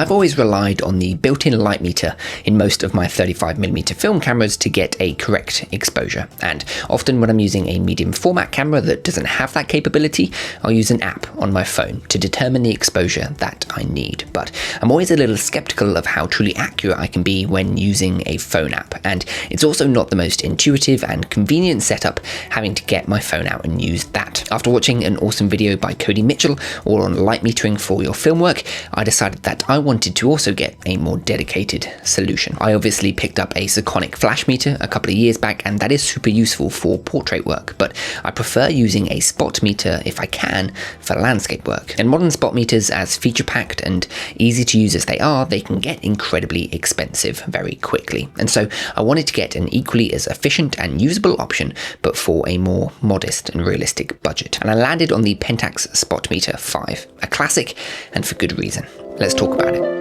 I've always relied on the built-in light meter in most of my 35mm film cameras to get a correct exposure, and often when I'm using a medium format camera that doesn't have that capability, I'll use an app on my phone to determine the exposure that I need. But I'm always a little skeptical of how truly accurate I can be when using a phone app, and it's also not the most intuitive and convenient setup having to get my phone out and use that. After watching an awesome video by Cody Mitchell all on light metering for your film work, I decided that I wanted to also get a more dedicated solution. I obviously picked up a Sekonic flash meter a couple of years back, and that is super useful for portrait work, but I prefer using a spot meter if I can for landscape work. And modern spot meters, as feature packed and easy to use as they are, they can get incredibly expensive very quickly. And so I wanted to get an equally as efficient and usable option, but for a more modest and realistic budget. And I landed on the Pentax Spotmeter V, a classic, and for good reason. Let's talk about it.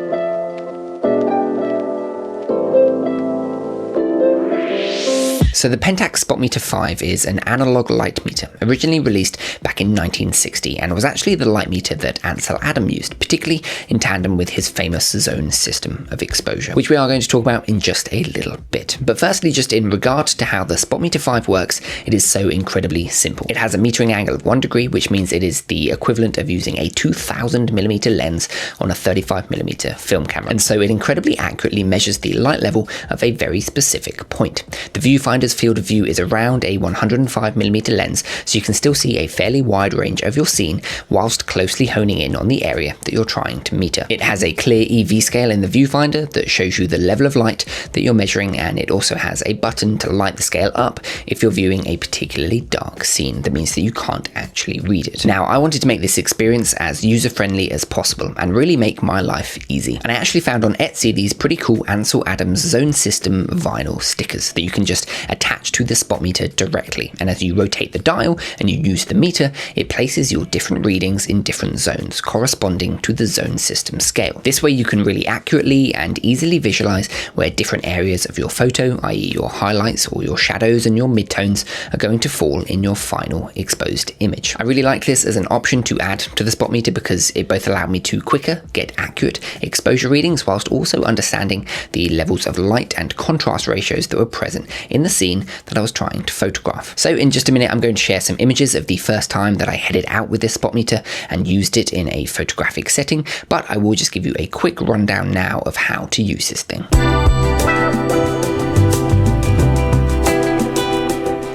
So the Pentax Spotmeter V is an analog light meter, originally released back in 1960, and was actually the light meter that Ansel Adams used, particularly in tandem with his famous zone system of exposure, which we are going to talk about in just a little bit. But firstly, just in regard to how the Spotmeter V works, it is so incredibly simple. It has a metering angle of 1 degree, which means it is the equivalent of using a 2000mm lens on a 35mm film camera, and so it incredibly accurately measures the light level of a very specific point. The viewfinder's field of view is around a 105mm lens, so you can still see a fairly wide range of your scene whilst closely honing in on the area that you're trying to meter. It has a clear EV scale in the viewfinder that shows you the level of light that you're measuring, and it also has a button to light the scale up if you're viewing a particularly dark scene. That means that you can't actually read it. Now, I wanted to make this experience as user-friendly as possible and really make my life easy. And I actually found on Etsy these pretty cool Ansel Adams zone system vinyl stickers that you can just attach to the spot meter directly, and as you rotate the dial and you use the meter, it places your different readings in different zones corresponding to the zone system scale. This way you can really accurately and easily visualize where different areas of your photo, i.e. your highlights or your shadows and your midtones, are going to fall in your final exposed image. I really like this as an option to add to the spot meter because it both allowed me to quicker get accurate exposure readings whilst also understanding the levels of light and contrast ratios that were present in the scene that I was trying to photograph. So in just a minute, I'm going to share some images of the first time that I headed out with this spot meter and used it in a photographic setting, but I will just give you a quick rundown now of how to use this thing.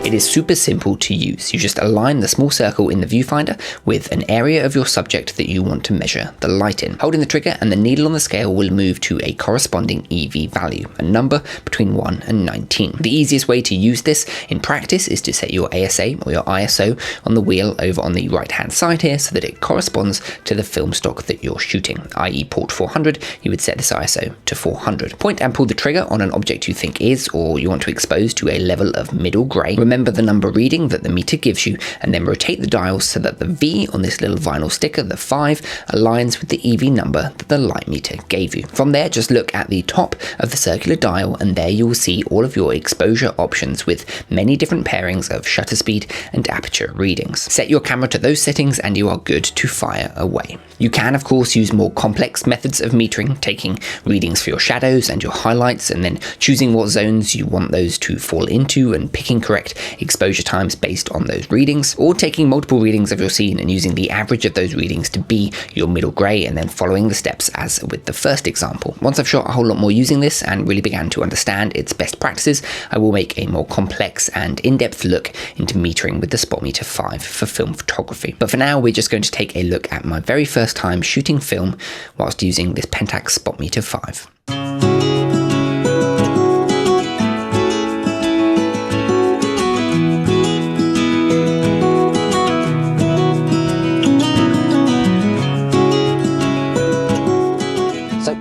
It is super simple to use. You just align the small circle in the viewfinder with an area of your subject that you want to measure the light in. Holding the trigger and the needle on the scale will move to a corresponding EV value, a number between 1 and 19. The easiest way to use this in practice is to set your ASA or your ISO on the wheel over on the right hand side here so that it corresponds to the film stock that you're shooting, i.e. port 400, you would set this ISO to 400. Point and pull the trigger on an object you think is or you want to expose to a level of middle grey. Remember the number reading that the meter gives you, and then rotate the dial so that the V on this little vinyl sticker, the 5, aligns with the EV number that the light meter gave you. From there, just look at the top of the circular dial, and there you will see all of your exposure options with many different pairings of shutter speed and aperture readings. Set your camera to those settings and you are good to fire away. You can, of course, use more complex methods of metering, taking readings for your shadows and your highlights, and then choosing what zones you want those to fall into and picking correct exposure times based on those readings, or taking multiple readings of your scene and using the average of those readings to be your middle grey and then following the steps as with the first example. Once I've shot a whole lot more using this and really began to understand its best practices, I will make a more complex and in-depth look into metering with the Spotmeter V for film photography. But for now, we're just going to take a look at my very first time shooting film whilst using this Pentax Spotmeter V.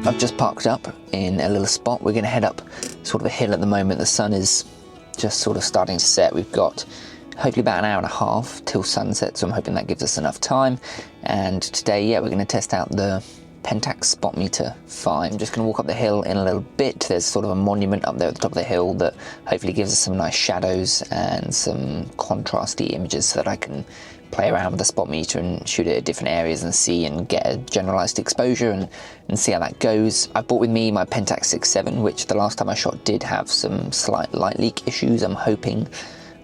I've just parked up in a little spot. We're going to head up sort of a hill at the moment. The sun is just sort of starting to set. We've got hopefully about an hour and a half till sunset, so I'm hoping that gives us enough time. And today, yeah, we're going to test out the Pentax Spotmeter V. I'm just going to walk up the hill in a little bit. There's sort of a monument up there at the top of the hill that hopefully gives us some nice shadows and some contrasty images so that I can play around with the spot meter and shoot it at different areas and see and get a generalized exposure and see how that goes. I brought with me my Pentax 6.7, which the last time I shot did have some slight light leak issues. I'm hoping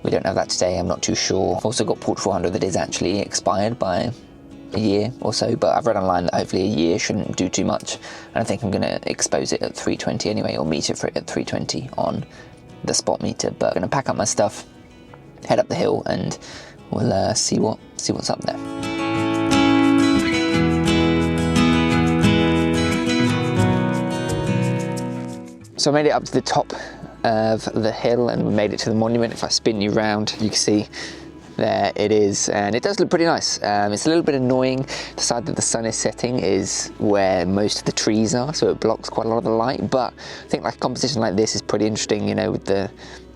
we don't have that today, I'm not too sure. I've also got Portra 400 that is actually expired by a year or so, but I've read online that hopefully a year shouldn't do too much. And I think I'm going to expose it at 320 anyway, or meter for it at 320 on the spot meter. But I'm going to pack up my stuff, head up the hill, and we'll see what's up there. So I made it up to the top of the hill and we made it to the monument. If I spin you round, you can see there it is, and it does look pretty nice. It's a little bit annoying. The side that the sun is setting is where most of the trees are, so it blocks quite a lot of the light. But I think like a composition like this is pretty interesting, you know, with the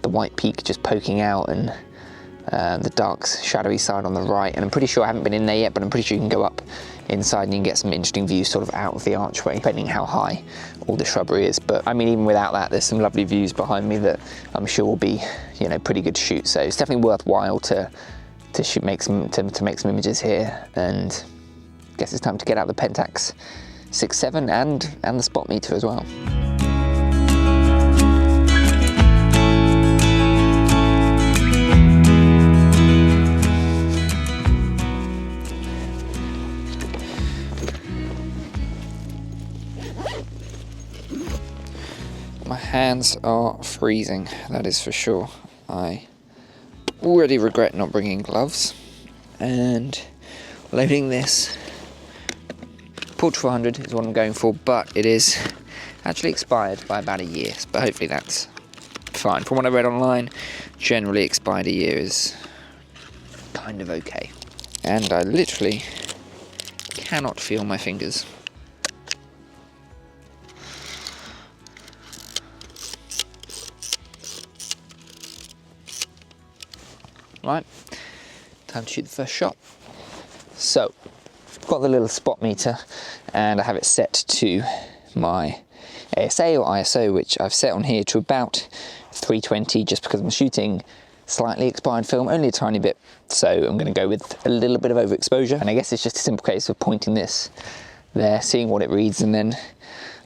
white peak just poking out and the dark shadowy side on the right. And I'm pretty sure I haven't been in there yet, but I'm pretty sure you can go up inside and you can get some interesting views sort of out of the archway, depending how high all the shrubbery is. But I mean, even without that, there's some lovely views behind me that I'm sure will be, you know, pretty good to shoot. So it's definitely worthwhile to make some images here. And I guess it's time to get out the Pentax 6.7 and the spot meter as well. My hands are freezing, that is for sure. I already regret not bringing gloves, and loading this Portra 400 is what I'm going for, but it is actually expired by about a year, but hopefully that's fine. From what I read online, generally expired a year is kind of okay. And I literally cannot feel my fingers. Right, time to shoot the first shot. So, I've got the little spot meter and I have it set to my ASA or ISO, which I've set on here to about 320 just because I'm shooting slightly expired film, only a tiny bit. So I'm going to go with a little bit of overexposure. And I guess it's just a simple case of pointing this there, seeing what it reads, and then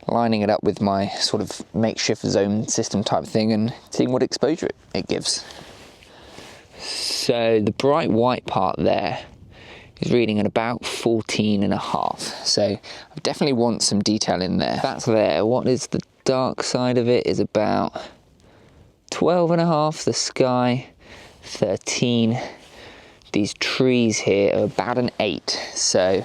lining it up with my sort of makeshift zone system type thing and seeing what exposure it gives. So the bright white part there is reading at about 14.5. So I definitely want some detail in there. That's there. What is the dark side of it is about 12.5. The sky, 13. These trees here are about an 8. So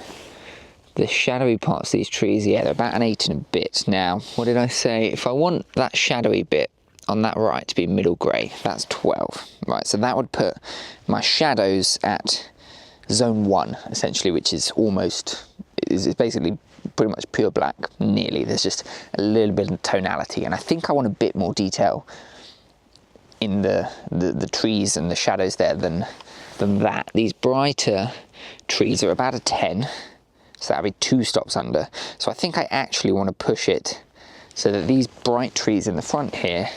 the shadowy parts of these trees, yeah, they're about an 8 and a bit. Now, what did I say? If I want that shadowy bit on that right to be middle grey, that's 12. Right, so that would put my shadows at zone 1, essentially, which is almost, is basically pretty much pure black, nearly. There's just a little bit of tonality, and I think I want a bit more detail in the trees and the shadows there than that. These brighter trees are about a 10, so that'll be 2 stops under. So I think I actually want to push it so that these bright trees in the front here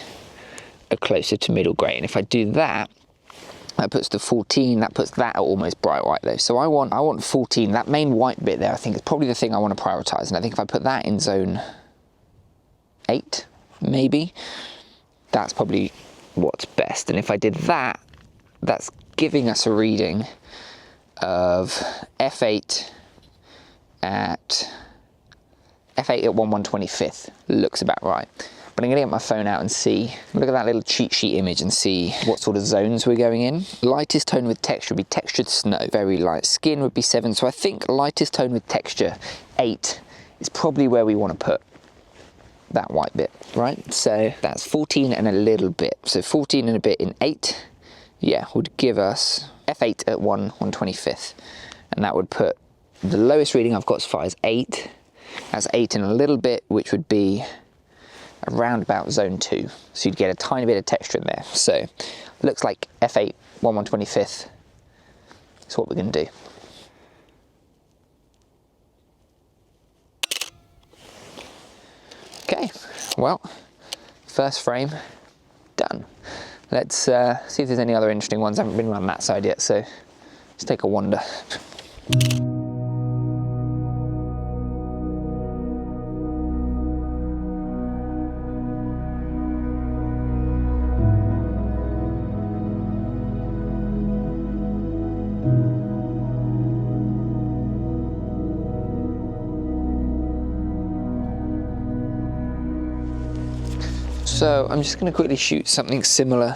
are closer to middle grey. And if I do that, that puts the 14, that puts that at almost bright white though. So I want 14, that main white bit there I think is probably the thing I want to prioritise. And I think if I put that in zone 8, maybe, that's probably what's best. And if I did that, that's giving us a reading of f8 at 1/125th, looks about right. But I'm going to get my phone out and see, look at that little cheat sheet image and see what sort of zones we're going in. Lightest tone with texture would be textured snow. Very light skin would be 7. So I think lightest tone with texture, 8, is probably where we want to put that white bit, right? So that's 14 and a little bit. So 14 and a bit in 8, yeah, would give us f8 at 1/125th. And that would put the lowest reading I've got as far as 8. That's 8 and a little bit, which would be around about zone 2. So you'd get a tiny bit of texture in there. So looks like f8 1/125th is what we're going to do. Okay, well, first frame done. Let's see if there's any other interesting ones. I haven't been around that side yet, so let's take a wander. So I'm just going to quickly shoot something similar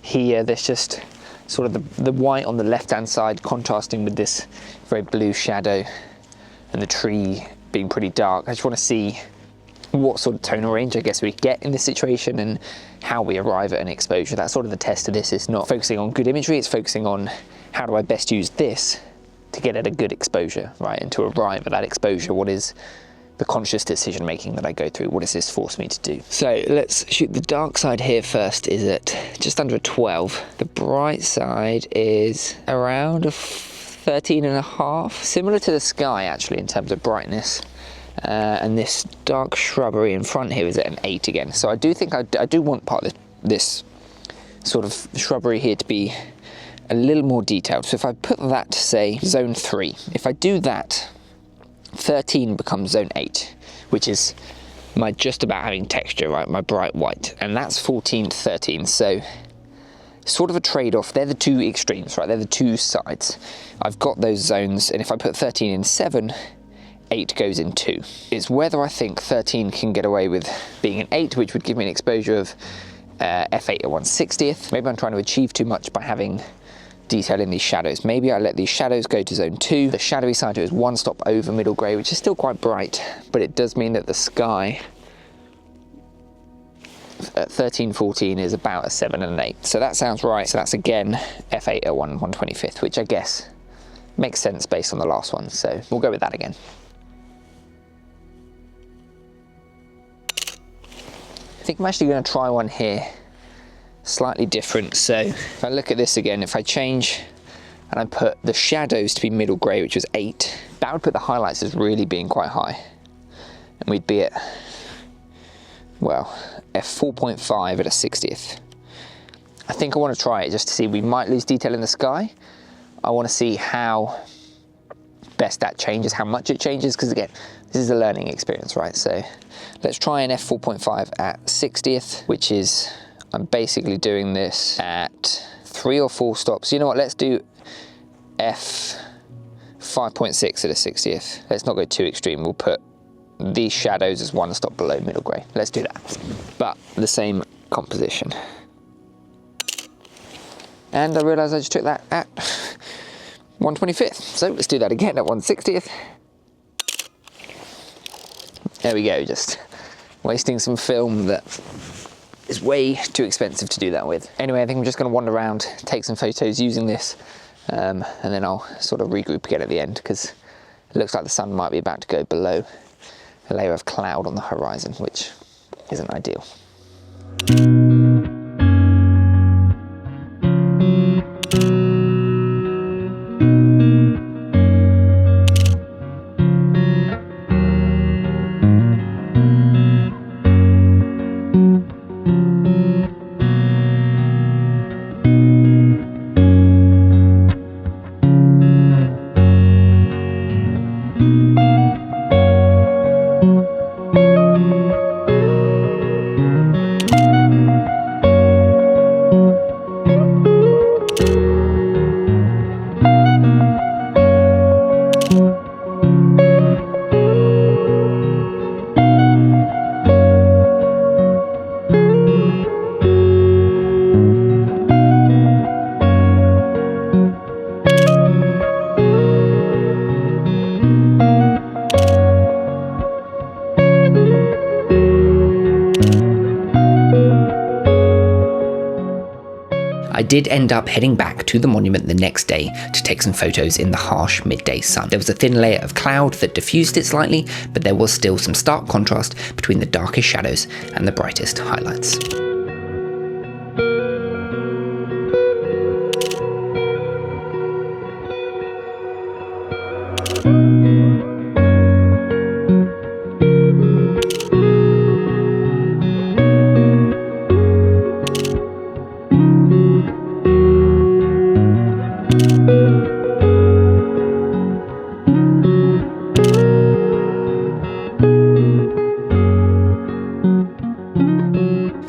here. There's just sort of the white on the left hand side contrasting with this very blue shadow and the tree being pretty dark. I just want to see what sort of tonal range I guess we get in this situation and how we arrive at an exposure. That's sort of the test of this. It's not focusing on good imagery, it's focusing on how do I best use this to get at a good exposure, right? And to arrive at that exposure, what is the conscious decision making that I go through? What does this force me to do? So let's shoot the dark side here first, is at just under a 12. The bright side is around a 13.5, similar to the sky actually in terms of brightness. And this dark shrubbery in front here is at an 8 again. So I do think I do want part of this sort of shrubbery here to be a little more detailed. So if I put that to say zone 3, if I do that, 13 becomes zone 8, which is my just about having texture, right? My bright white, and that's 14 to 13. So sort of a trade-off. They're the two extremes, right? They're the two sides. I've got those zones, and if I put 13 in 7, 8 goes in 2. It's whether I think 13 can get away with being an 8, which would give me an exposure of f8 at 1/60th. Maybe I'm trying to achieve too much by having detail in these shadows. Maybe I let these shadows go to zone 2. The shadowy side is one stop over middle grey, which is still quite bright, but it does mean that the sky at 13, 14 is about a 7 and an 8. So that sounds right. So that's again f8 at 1/125th, which I guess makes sense based on the last one. So we'll go with that again. I think I'm actually going to try one here, slightly different. So if I look at this again, if I change and I put the shadows to be middle grey, which was 8, that would put the highlights as really being quite high. And we'd be at, well, f4.5 at a 60th. I think I want to try it just to see. We might lose detail in the sky. I want to see how best that changes, how much it changes, because again, this is a learning experience, right? So let's try an f4.5 at 60th, which is, I'm basically doing this at 3 or 4 stops. You know what, let's do f5.6 at a 60th. Let's not go too extreme. We'll put these shadows as one stop below middle grey. Let's do that, but the same composition. And I realised I just took that at 1/25th. So let's do that again at 1/60th. There we go, just wasting some film that is way too expensive to do that with. Anyway, I think I'm just going to wander around, take some photos using this, and then I'll sort of regroup again at the end, because it looks like the sun might be about to go below a layer of cloud on the horizon, which isn't ideal. I did end up heading back to the monument the next day to take some photos in the harsh midday sun. There was a thin layer of cloud that diffused it slightly, but there was still some stark contrast between the darkest shadows and the brightest highlights.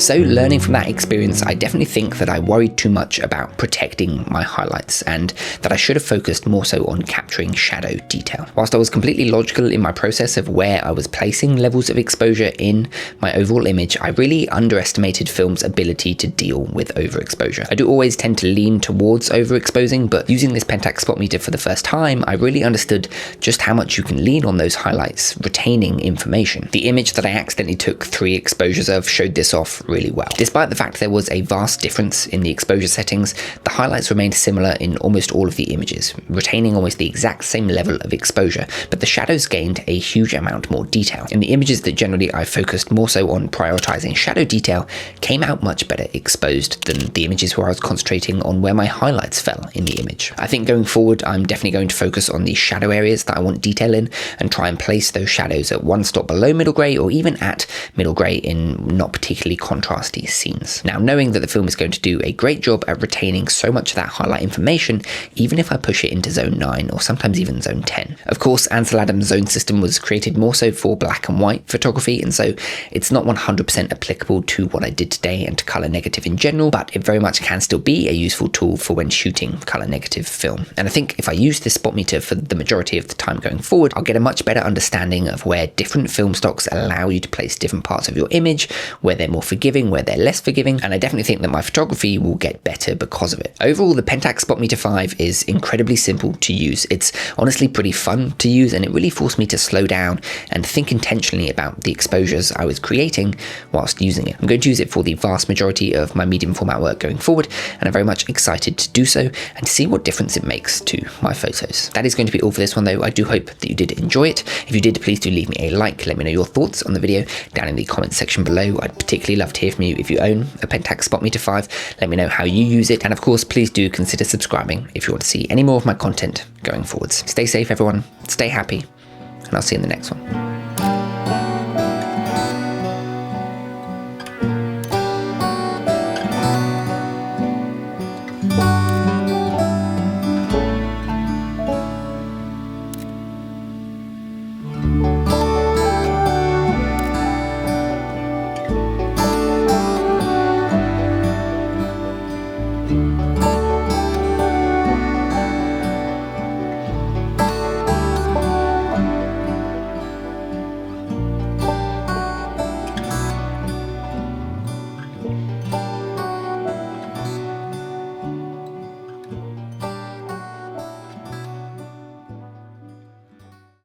So learning from that experience, I definitely think that I worried too much about protecting my highlights and that I should have focused more so on capturing shadow detail. Whilst I was completely logical in my process of where I was placing levels of exposure in my overall image, I really underestimated film's ability to deal with overexposure. I do always tend to lean towards overexposing, but using this Pentax Spotmeter for the first time, I really understood just how much you can lean on those highlights, retaining information. The image that I accidentally took 3 exposures of showed this off really well. Despite the fact there was a vast difference in the exposure settings, the highlights remained similar in almost all of the images, retaining almost the exact same level of exposure, but the shadows gained a huge amount more detail. In the images that generally I focused more so on prioritizing shadow detail came out much better exposed than the images where I was concentrating on where my highlights fell in the image. I think going forward, I'm definitely going to focus on the shadow areas that I want detail in and try and place those shadows at one stop below middle grey or even at middle grey in not particularly contrasty scenes. Now, knowing that the film is going to do a great job at retaining so much of that highlight information, even if I push it into zone 9 or sometimes even zone 10. Of course, Ansel Adams' zone system was created more so for black and white photography, and so it's not 100% applicable to what I did today and to colour negative in general, but it very much can still be a useful tool for when shooting colour negative film. And I think if I use this Spotmeter for the majority of the time going forward, I'll get a much better understanding of where different film stocks allow you to place different parts of your image, where they're more forgiving, where they're less forgiving, and I definitely think that my photography will get better because of it. Overall, the Pentax Spotmeter 5 is incredibly simple to use. It's honestly pretty fun to use, and it really forced me to slow down and think intentionally about the exposures I was creating whilst using it. I'm going to use it for the vast majority of my medium format work going forward, and I'm very much excited to do so and to see what difference it makes to my photos. That is going to be all for this one though. I do hope that you did enjoy it. If you did, please do leave me a like, let me know your thoughts on the video down in the comments section below. I'd particularly love to hear from you if you own a Pentax Spotmeter 5. Let me know how you use it, and of course please do consider subscribing if you want to see any more of my content going forwards. Stay safe everyone, stay happy, and I'll see you in the next one.